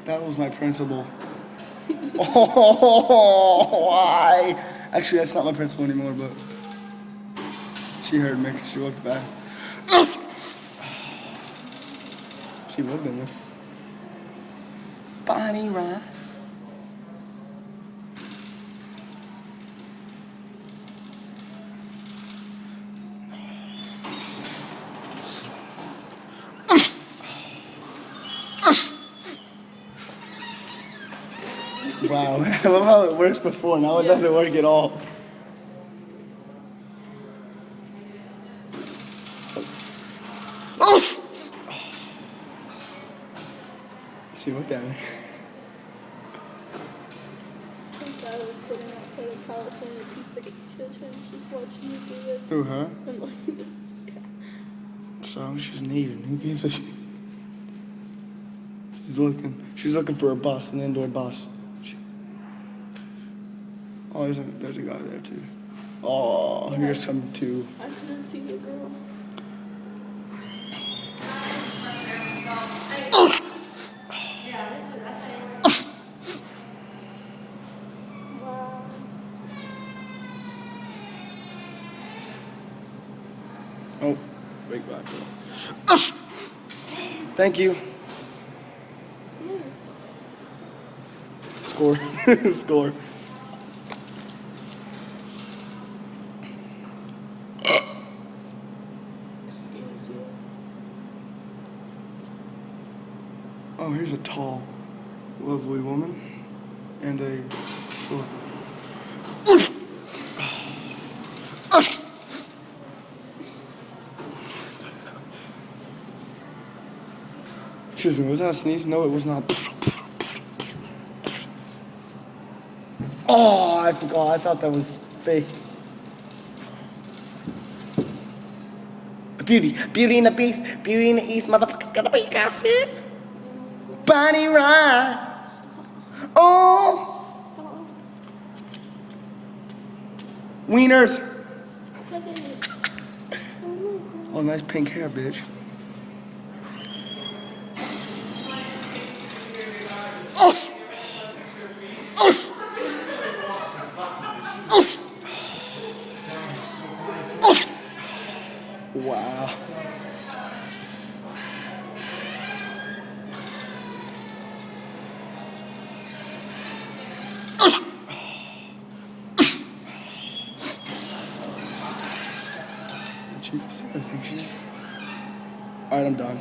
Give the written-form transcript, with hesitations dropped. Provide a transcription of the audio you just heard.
That was my principal. Oh, why? Actually, that's not my principal anymore, but she heard me because she looked bad. She looked at me. Bonnie Ryan. Wow, I love how it works before. Now it doesn't work at all. She looked at me. I was sitting outside of California Pizza Kitchen, just watching you do it. Who, her? I'm like, this guy. So she's an Asian. Who gives a shit? She's looking for a bus, an indoor bus. Oh, there's a guy there too. Oh, Yeah. here's some too. I couldn't see the girl. Wow. Oh, big black girl. Thank you. Yes. Score. Score. Excuse you. Oh, here's a tall, lovely woman and a short. Excuse me, was that a sneeze? No, it was not. Oh, I forgot. I thought that was fake. Beauty in the Beast, Beauty in the East, motherfuckers gotta be gossip. Bonnie Ryan. Oh. Stop. Wieners. Stop it. Oh my god. Oh, nice pink hair, bitch. Wow. I think she is. All right, I'm done.